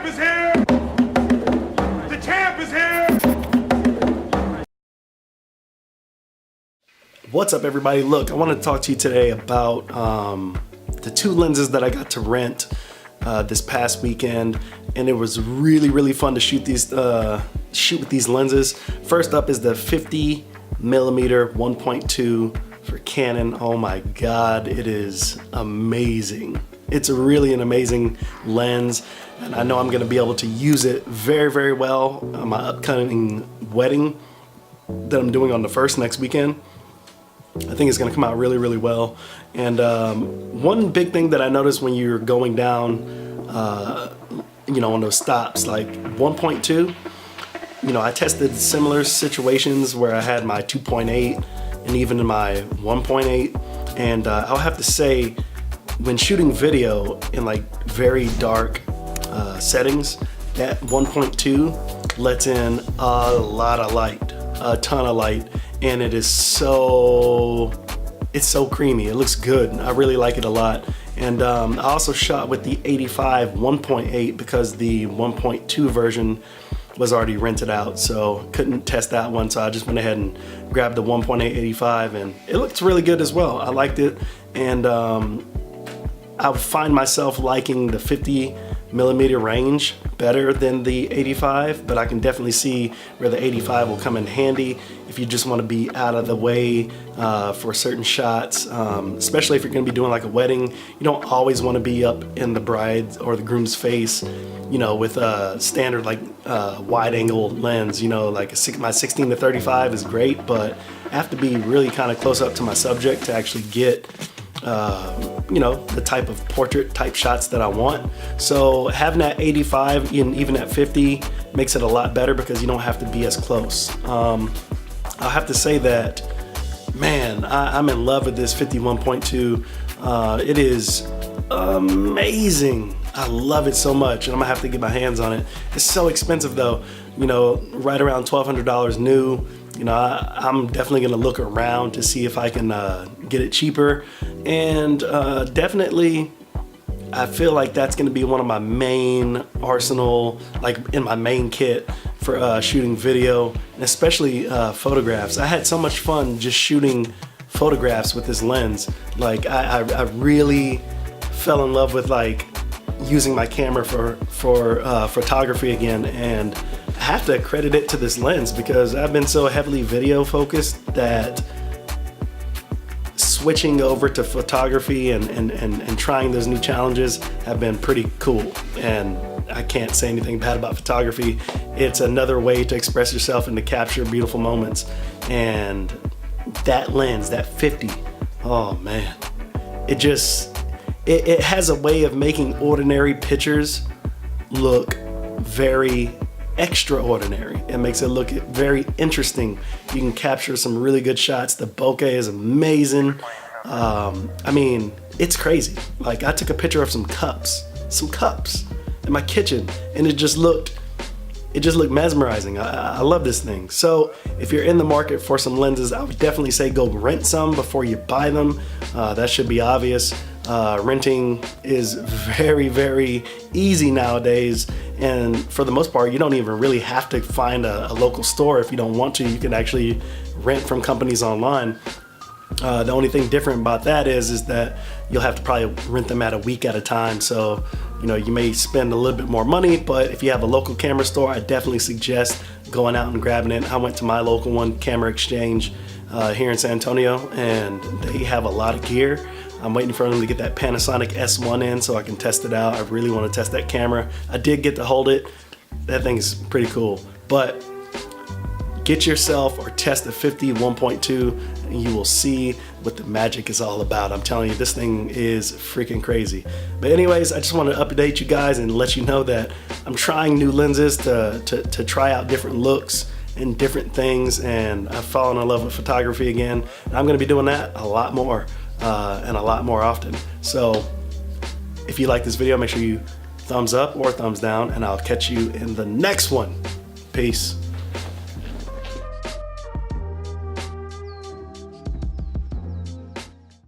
champ is here! The champ is here! What's up, everybody? Look, I want to talk to you today about the two lenses that I got to rent this past weekend, and it was really fun to shoot with these lenses. First up is the 50mm 1.2 for Canon. Oh my god, it is amazing. It's really an amazing lens, and I know I'm going to be able to use it very well on my upcoming wedding that I'm doing on the 1st next weekend. I think it's going to come out really well. And one big thing that I noticed when you're going down, you know, on those stops like 1.2, you know, I tested similar situations where I had my 2.8 and even my 1.8, and I'll have to say, when shooting video in like very dark settings, that 1.2 lets in a lot of light, a ton of light, and it's so creamy. It looks good. I really like it a lot. And I also shot with the 85 1.8 because the 1.2 version was already rented out, so couldn't test that one, so I just went ahead and grabbed the 1.8 85, and it looks really good as well. I liked it, and I find myself liking the 50mm range better than the 85, but I can definitely see where the 85 will come in handy if you just want to be out of the way for certain shots, especially if you're going to be doing like a wedding. You don't always want to be up in the bride's or the groom's face, you know, with a standard like wide angle lens. You know, like my 16 to 35 is great, but I have to be really kind of close up to my subject to actually get you know, the type of portrait type shots that I want. So having that 85 and even at 50 makes it a lot better because you don't have to be as close. I'll have to say that, man, I'm in love with this 51.2. It is amazing. I love it so much, and I'm gonna have to get my hands on it. It's so expensive though, you know, right around $1,200 new. You know, I'm definitely gonna look around to see if I can get it cheaper, and definitely I feel like that's gonna be one of my main arsenal, like in my main kit for shooting video, and especially photographs. I had so much fun just shooting photographs with this lens. Like I really fell in love with like using my camera for photography again, and I have to credit it to this lens because I've been so heavily video focused that switching over to photography and trying those new challenges have been pretty cool. And I can't say anything bad about photography. It's another way to express yourself and to capture beautiful moments. And that lens, that 50, oh man, it has a way of making ordinary pictures look very extraordinary. It makes it look very interesting. You can capture some really good shots. The bokeh is amazing. I mean, it's crazy. Like, I took a picture of some cups in my kitchen, and it just looked mesmerizing. I love this thing. So if you're in the market for some lenses, I would definitely say go rent some before you buy them. That should be obvious. Renting is very easy nowadays, and for the most part you don't even really have to find a local store. If you don't want to, you can actually rent from companies online. The only thing different about that is that you'll have to probably rent them at a week at a time, so you know, you may spend a little bit more money. But if you have a local camera store, I definitely suggest going out and grabbing it. I went to my local one, Camera Exchange, here in San Antonio, and they have a lot of gear. I'm waiting for them to get that Panasonic S1 in so I can test it out. I really want to test that camera. I did get to hold it. That thing's pretty cool. But get yourself or test the 50 1.2 and you will see what the magic is all about. I'm telling you, this thing is freaking crazy. But anyways, I just want to update you guys and let you know that I'm trying new lenses to try out different looks and different things, and I've fallen in love with photography again. And I'm going to be doing that a lot more and a lot more often. So if you like this video, make sure you thumbs up or thumbs down, and I'll catch you in the next one. Peace.